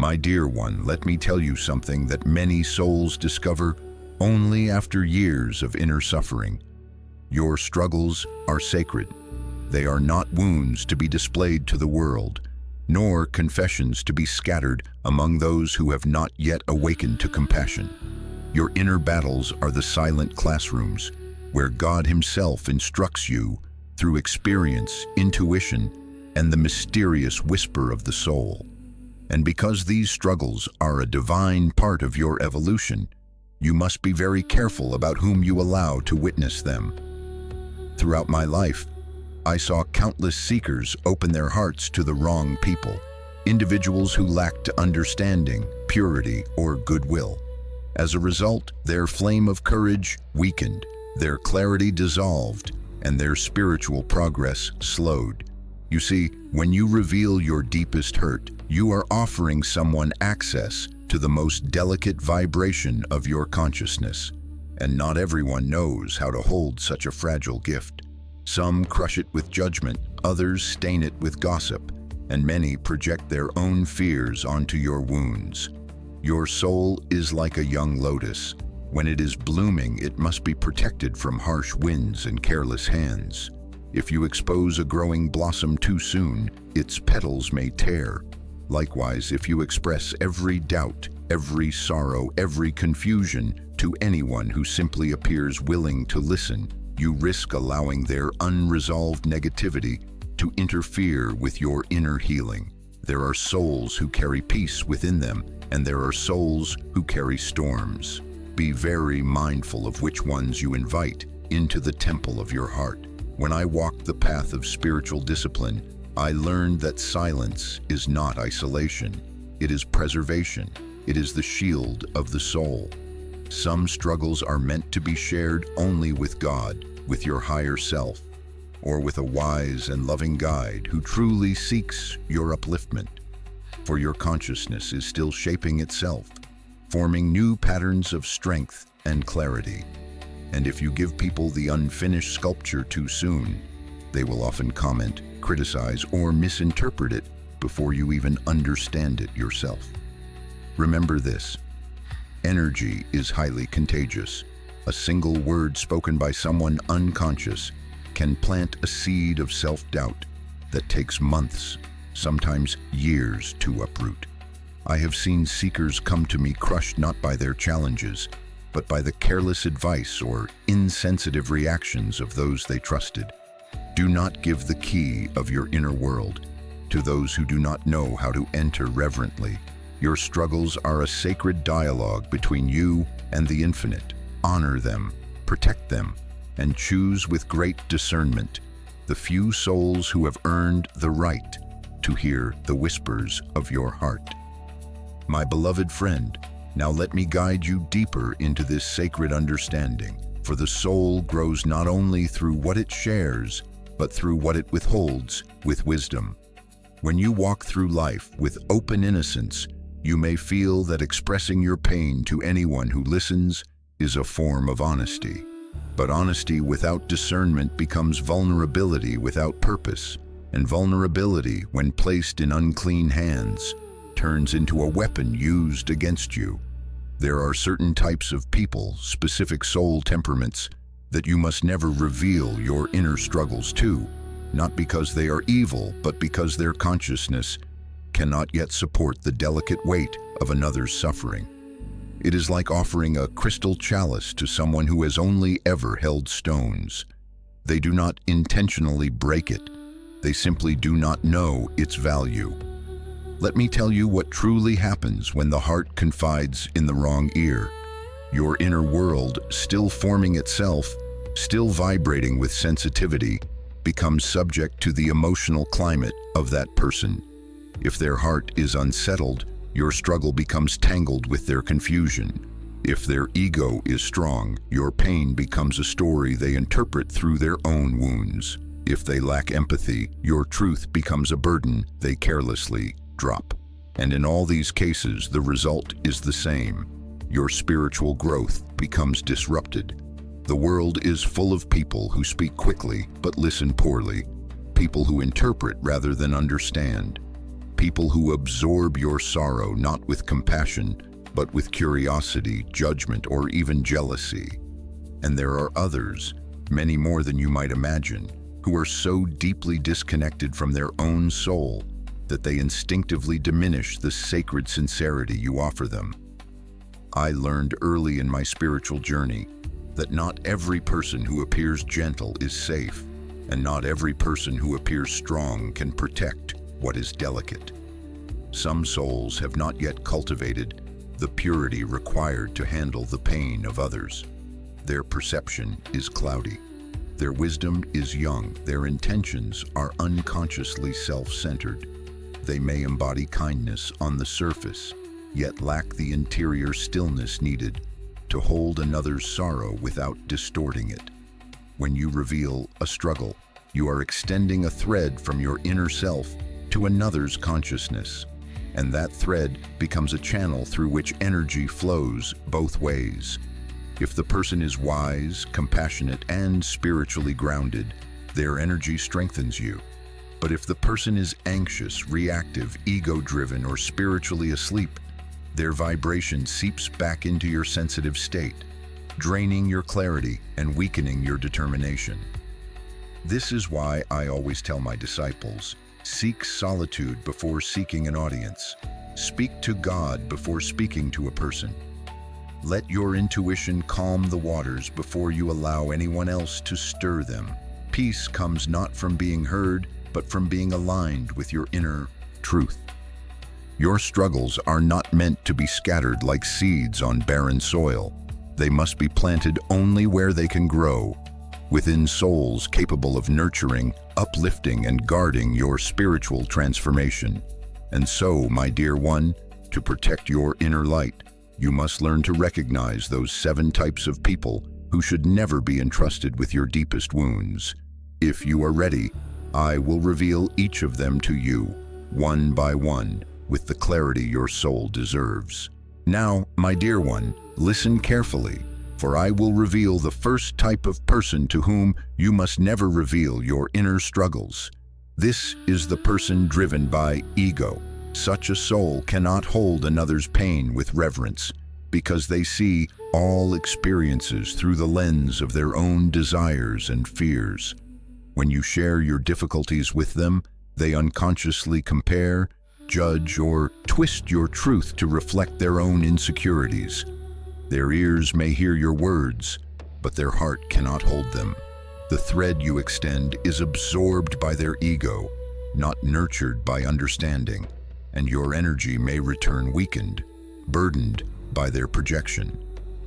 My dear one, let me tell you something that many souls discover only after years of inner suffering. Your struggles are sacred. They are not wounds to be displayed to the world, nor confessions to be scattered among those who have not yet awakened to compassion. Your inner battles are the silent classrooms where God Himself instructs you through experience, intuition, and the mysterious whisper of the soul. And because these struggles are a divine part of your evolution, you must be very careful about whom you allow to witness them. Throughout my life, I saw countless seekers open their hearts to the wrong people, individuals who lacked understanding, purity, or goodwill. As a result, their flame of courage weakened, their clarity dissolved, and their spiritual progress slowed. You see, when you reveal your deepest hurt, you are offering someone access to the most delicate vibration of your consciousness. And not everyone knows how to hold such a fragile gift. Some crush it with judgment, others stain it with gossip, and many project their own fears onto your wounds. Your soul is like a young lotus. When it is blooming, it must be protected from harsh winds and careless hands. If you expose a growing blossom too soon, its petals may tear. Likewise, if you express every doubt, every sorrow, every confusion to anyone who simply appears willing to listen, you risk allowing their unresolved negativity to interfere with your inner healing. There are souls who carry peace within them, and there are souls who carry storms. Be very mindful of which ones you invite into the temple of your heart. When I walked the path of spiritual discipline, I learned that silence is not isolation. It is preservation. It is the shield of the soul. Some struggles are meant to be shared only with God, with your higher self, or with a wise and loving guide who truly seeks your upliftment. For your consciousness is still shaping itself, forming new patterns of strength and clarity. And if you give people the unfinished sculpture too soon, they will often comment, criticize, or misinterpret it before you even understand it yourself. Remember this: energy is highly contagious. A single word spoken by someone unconscious can plant a seed of self-doubt that takes months, sometimes years, to uproot. I have seen seekers come to me crushed not by their challenges, but by the careless advice or insensitive reactions of those they trusted. Do not give the key of your inner world to those who do not know how to enter reverently. Your struggles are a sacred dialogue between you and the infinite. Honor them, protect them, and choose with great discernment the few souls who have earned the right to hear the whispers of your heart. My beloved friend, now let me guide you deeper into this sacred understanding, for the soul grows not only through what it shares, but through what it withholds with wisdom. When you walk through life with open innocence, you may feel that expressing your pain to anyone who listens is a form of honesty. But honesty without discernment becomes vulnerability without purpose, and vulnerability, when placed in unclean hands, turns into a weapon used against you. There are certain types of people, specific soul temperaments, that you must never reveal your inner struggles to, not because they are evil, but because their consciousness cannot yet support the delicate weight of another's suffering. It is like offering a crystal chalice to someone who has only ever held stones. They do not intentionally break it. They simply do not know its value. Let me tell you what truly happens when the heart confides in the wrong ear. Your inner world, still forming itself, still vibrating with sensitivity, becomes subject to the emotional climate of that person. If their heart is unsettled, your struggle becomes tangled with their confusion. If their ego is strong, your pain becomes a story they interpret through their own wounds. If they lack empathy, your truth becomes a burden they carelessly drop. And in all these cases, the result is the same. Your spiritual growth becomes disrupted. The world is full of people who speak quickly but listen poorly, people who interpret rather than understand, people who absorb your sorrow not with compassion, but with curiosity, judgment, or even jealousy. And there are others, many more than you might imagine, who are so deeply disconnected from their own soul that they instinctively diminish the sacred sincerity you offer them. I learned early in my spiritual journey that not every person who appears gentle is safe, and not every person who appears strong can protect what is delicate. Some souls have not yet cultivated the purity required to handle the pain of others. Their perception is cloudy. Their wisdom is young. Their intentions are unconsciously self-centered. They may embody kindness on the surface, yet lack the interior stillness needed to hold another's sorrow without distorting it. When you reveal a struggle, you are extending a thread from your inner self to another's consciousness, and that thread becomes a channel through which energy flows both ways. If the person is wise, compassionate, and spiritually grounded, their energy strengthens you. But if the person is anxious, reactive, ego-driven, or spiritually asleep, their vibration seeps back into your sensitive state, draining your clarity and weakening your determination. This is why I always tell my disciples, seek solitude before seeking an audience. Speak to God before speaking to a person. Let your intuition calm the waters before you allow anyone else to stir them. Peace comes not from being heard, but from being aligned with your inner truth. Your struggles are not meant to be scattered like seeds on barren soil. They must be planted only where they can grow, within souls capable of nurturing, uplifting, and guarding your spiritual transformation. And so, my dear one, to protect your inner light, you must learn to recognize those 7 types of people who should never be entrusted with your deepest wounds. If you are ready, I will reveal each of them to you, one by one, with the clarity your soul deserves. Now, my dear one, listen carefully, for I will reveal the first type of person to whom you must never reveal your inner struggles. This is the person driven by ego. Such a soul cannot hold another's pain with reverence, because they see all experiences through the lens of their own desires and fears. When you share your difficulties with them, they unconsciously compare, judge, or twist your truth to reflect their own insecurities. Their ears may hear your words, but their heart cannot hold them. The thread you extend is absorbed by their ego, not nurtured by understanding, and your energy may return weakened, burdened by their projection.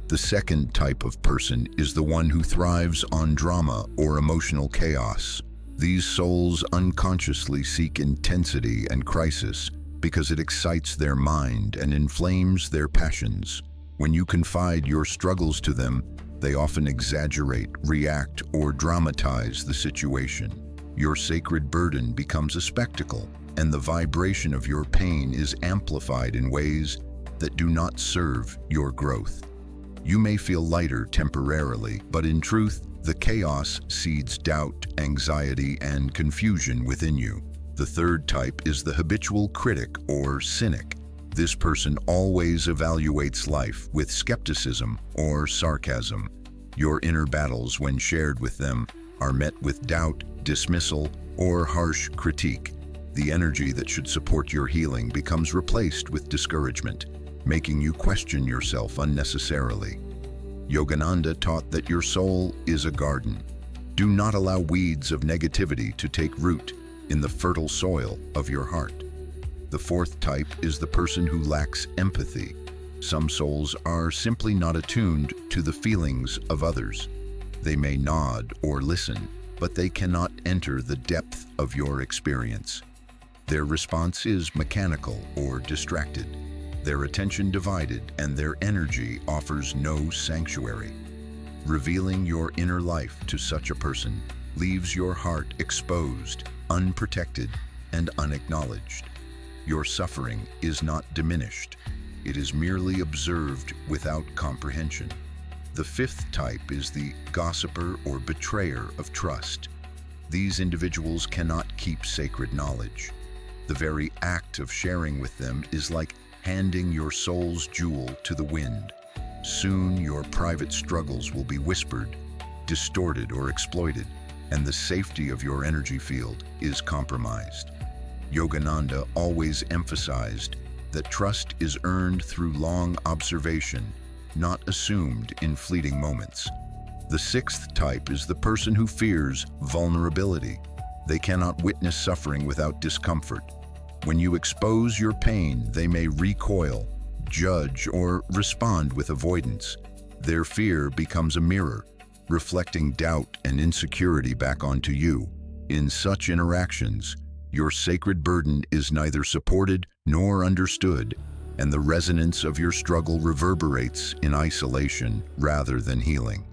The second type of person is the one who thrives on drama or emotional chaos. These souls unconsciously seek intensity and crisis because it excites their mind and inflames their passions. When you confide your struggles to them, they often exaggerate, react, or dramatize the situation. Your sacred burden becomes a spectacle, and the vibration of your pain is amplified in ways that do not serve your growth. You may feel lighter temporarily, but in truth, the chaos seeds doubt, anxiety, and confusion within you. The third type is the habitual critic or cynic. This person always evaluates life with skepticism or sarcasm. Your inner battles, when shared with them, are met with doubt, dismissal, or harsh critique. The energy that should support your healing becomes replaced with discouragement, making you question yourself unnecessarily. Yogananda taught that your soul is a garden. Do not allow weeds of negativity to take root in the fertile soil of your heart. The fourth type is the person who lacks empathy. Some souls are simply not attuned to the feelings of others. They may nod or listen, but they cannot enter the depth of your experience. Their response is mechanical or distracted, their attention divided, and their energy offers no sanctuary. Revealing your inner life to such a person leaves your heart exposed, unprotected, and unacknowledged. Your suffering is not diminished. It is merely observed without comprehension. The fifth type is the gossiper or betrayer of trust. These individuals cannot keep sacred knowledge. The very act of sharing with them is like handing your soul's jewel to the wind. Soon your private struggles will be whispered, distorted, or exploited, and the safety of your energy field is compromised. Yogananda always emphasized that trust is earned through long observation, not assumed in fleeting moments. The sixth type is the person who fears vulnerability. They cannot witness suffering without discomfort. When you expose your pain, they may recoil, judge, or respond with avoidance. Their fear becomes a mirror, reflecting doubt and insecurity back onto you. In such interactions, your sacred burden is neither supported nor understood, and the resonance of your struggle reverberates in isolation rather than healing.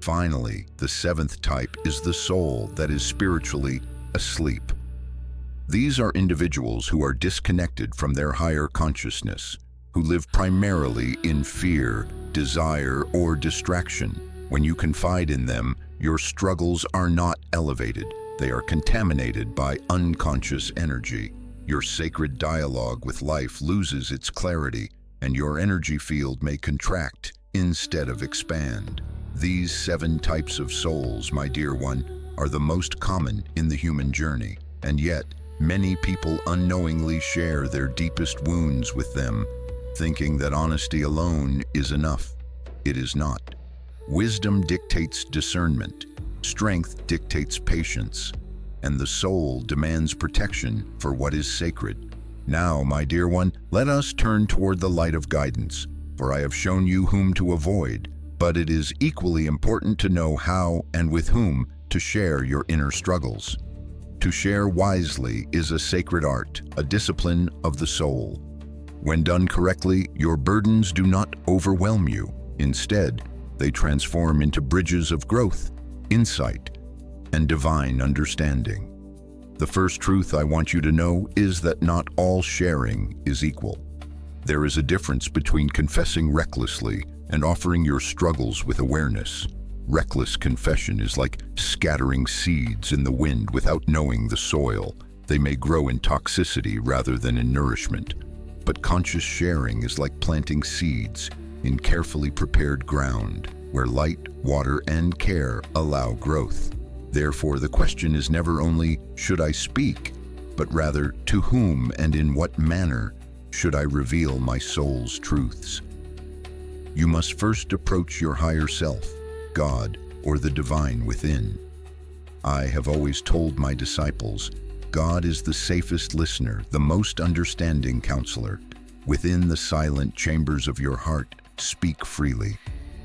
Finally, the seventh type is the soul that is spiritually asleep. These are individuals who are disconnected from their higher consciousness, who live primarily in fear, desire, or distraction. When you confide in them, your struggles are not elevated. They are contaminated by unconscious energy. Your sacred dialogue with life loses its clarity, and your energy field may contract instead of expand. These 7 types of souls, my dear one, are the most common in the human journey, and yet many people unknowingly share their deepest wounds with them, thinking that honesty alone is enough. It is not. Wisdom dictates discernment, strength dictates patience, and the soul demands protection for what is sacred. Now, my dear one, let us turn toward the light of guidance, for I have shown you whom to avoid, but it is equally important to know how and with whom to share your inner struggles. To share wisely is a sacred art, a discipline of the soul. When done correctly, your burdens do not overwhelm you. Instead, they transform into bridges of growth, insight, and divine understanding. The first truth I want you to know is that not all sharing is equal. There is a difference between confessing recklessly and offering your struggles with awareness. Reckless confession is like scattering seeds in the wind without knowing the soil. They may grow in toxicity rather than in nourishment. But conscious sharing is like planting seeds in carefully prepared ground, where light, water, and care allow growth. Therefore, the question is never only, should I speak, but rather, to whom and in what manner should I reveal my soul's truths? You must first approach your higher self, God, or the divine within. I have always told my disciples, God is the safest listener, the most understanding counselor. Within the silent chambers of your heart, speak freely.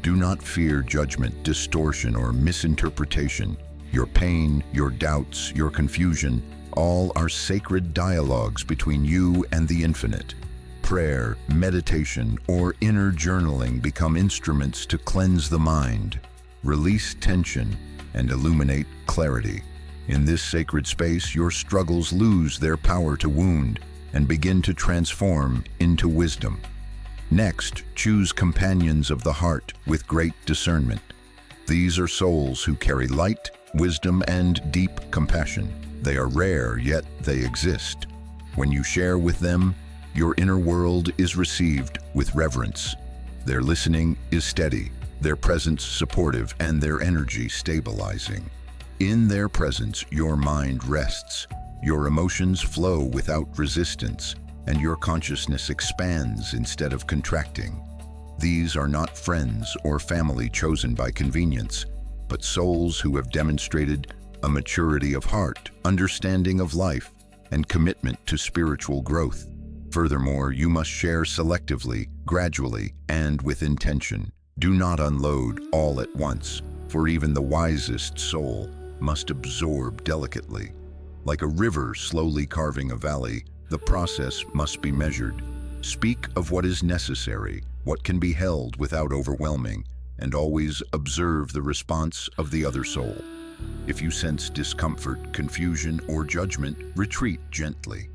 Do not fear judgment, distortion, or misinterpretation. Your pain, your doubts, your confusion, all are sacred dialogues between you and the infinite. Prayer, meditation, or inner journaling become instruments to cleanse the mind, release tension, and illuminate clarity. In this sacred space, your struggles lose their power to wound and begin to transform into wisdom. Next, choose companions of the heart with great discernment. These are souls who carry light, wisdom, and deep compassion. They are rare, yet they exist. When you share with them, your inner world is received with reverence. Their listening is steady, their presence supportive, and their energy stabilizing. In their presence, your mind rests, your emotions flow without resistance, and your consciousness expands instead of contracting. These are not friends or family chosen by convenience, but souls who have demonstrated a maturity of heart, understanding of life, and commitment to spiritual growth. Furthermore, you must share selectively, gradually, and with intention. Do not unload all at once, for even the wisest soul must absorb delicately. Like a river slowly carving a valley, the process must be measured. Speak of what is necessary, what can be held without overwhelming, and always observe the response of the other soul. If you sense discomfort, confusion, or judgment, retreat gently.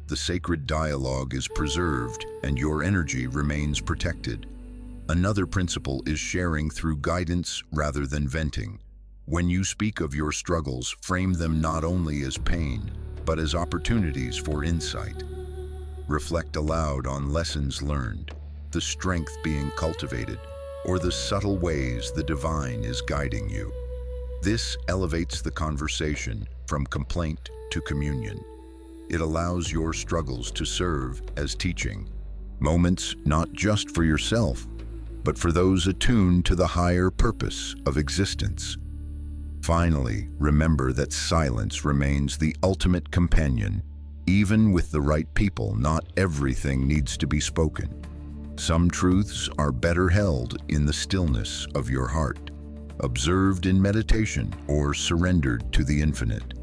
The sacred dialogue is preserved, and your energy remains protected. Another principle is sharing through guidance rather than venting. When you speak of your struggles, frame them not only as pain, but as opportunities for insight. Reflect aloud on lessons learned, the strength being cultivated, or the subtle ways the divine is guiding you. This elevates the conversation from complaint to communion. It allows your struggles to serve as teaching, moments not just for yourself, but for those attuned to the higher purpose of existence. Finally, remember that silence remains the ultimate companion. Even with the right people, not everything needs to be spoken. Some truths are better held in the stillness of your heart, observed in meditation, or surrendered to the infinite.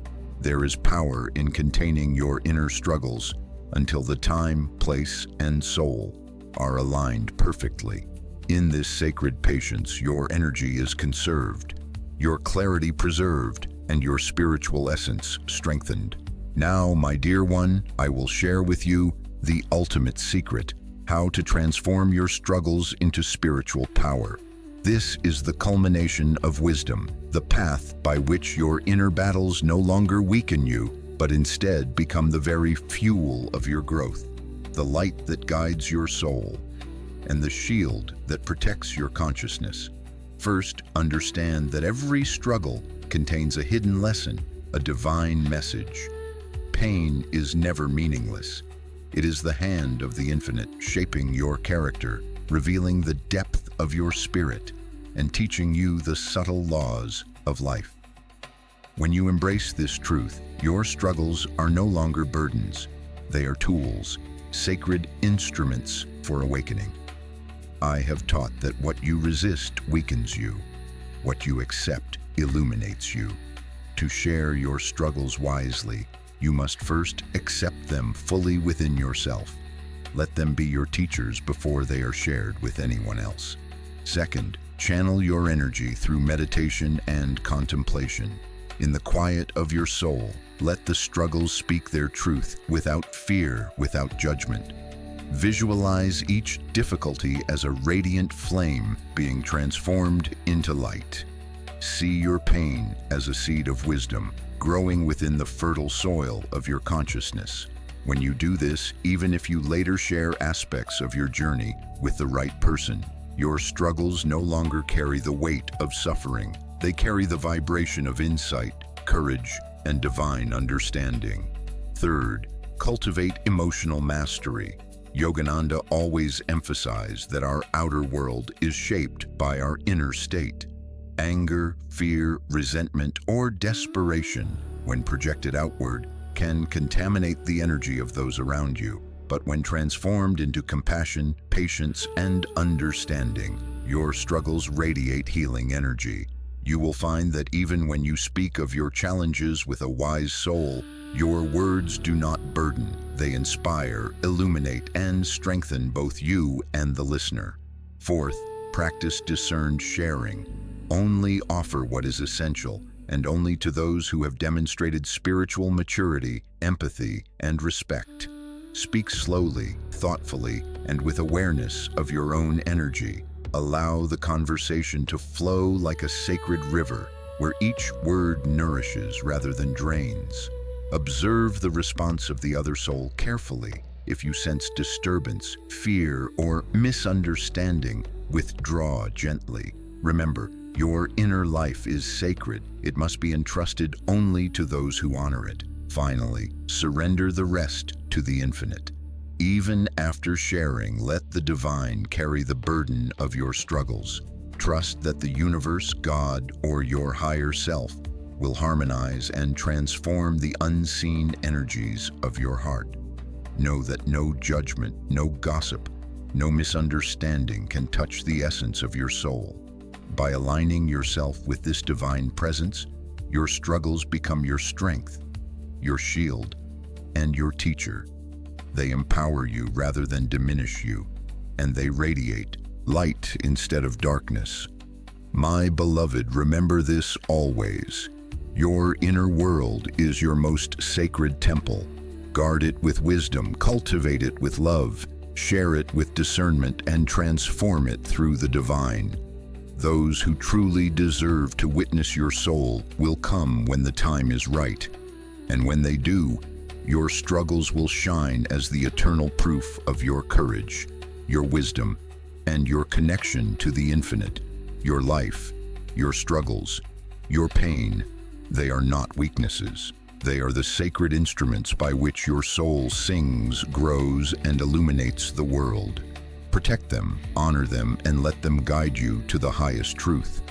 There is power in containing your inner struggles until the time, place, and soul are aligned perfectly. In this sacred patience, your energy is conserved, your clarity preserved, and your spiritual essence strengthened. Now, my dear one, I will share with you the ultimate secret, how to transform your struggles into spiritual power. This is the culmination of wisdom, the path by which your inner battles no longer weaken you, but instead become the very fuel of your growth, the light that guides your soul, and the shield that protects your consciousness. First, understand that every struggle contains a hidden lesson, a divine message. Pain is never meaningless. It is the hand of the infinite shaping your character, revealing the depth of your spirit, and teaching you the subtle laws of life. When you embrace this truth, your struggles are no longer burdens. They are tools, sacred instruments for awakening. I have taught that what you resist weakens you. What you accept illuminates you. To share your struggles wisely, you must first accept them fully within yourself. Let them be your teachers before they are shared with anyone else. Second, channel your energy through meditation and contemplation. In the quiet of your soul, let the struggles speak their truth without fear, without judgment. Visualize each difficulty as a radiant flame being transformed into light. See your pain as a seed of wisdom, growing within the fertile soil of your consciousness. When you do this, even if you later share aspects of your journey with the right person, your struggles no longer carry the weight of suffering. They carry the vibration of insight, courage, and divine understanding. Third, cultivate emotional mastery. Yogananda always emphasized that our outer world is shaped by our inner state. Anger, fear, resentment, or desperation, when projected outward, can contaminate the energy of those around you. But when transformed into compassion, patience, and understanding, your struggles radiate healing energy. You will find that even when you speak of your challenges with a wise soul, your words do not burden. They inspire, illuminate, and strengthen both you and the listener. Fourth, practice discerned sharing. Only offer what is essential, and only to those who have demonstrated spiritual maturity, empathy, and respect. Speak slowly, thoughtfully, and with awareness of your own energy. Allow the conversation to flow like a sacred river, where each word nourishes rather than drains. Observe the response of the other soul carefully. If you sense disturbance, fear, or misunderstanding, withdraw gently. Remember, your inner life is sacred. It must be entrusted only to those who honor it. Finally, surrender the rest to the infinite. Even after sharing, let the divine carry the burden of your struggles. Trust that the universe, God, or your higher self will harmonize and transform the unseen energies of your heart. Know that no judgment, no gossip, no misunderstanding can touch the essence of your soul. By aligning yourself with this divine presence, your struggles become your strength, your shield, and your teacher. They empower you rather than diminish you, and they radiate light instead of darkness. My beloved, remember this always. Your inner world is your most sacred temple. Guard it with wisdom, cultivate it with love, share it with discernment, and transform it through the divine. Those who truly deserve to witness your soul will come when the time is right. And when they do, Your struggles will shine as the eternal proof of your courage, your wisdom, and your connection to the infinite. Your life, your struggles, your pain, they are not weaknesses. They are the sacred instruments by which your soul sings, grows, and illuminates the world. Protect them, honor them, and let them guide you to the highest truth.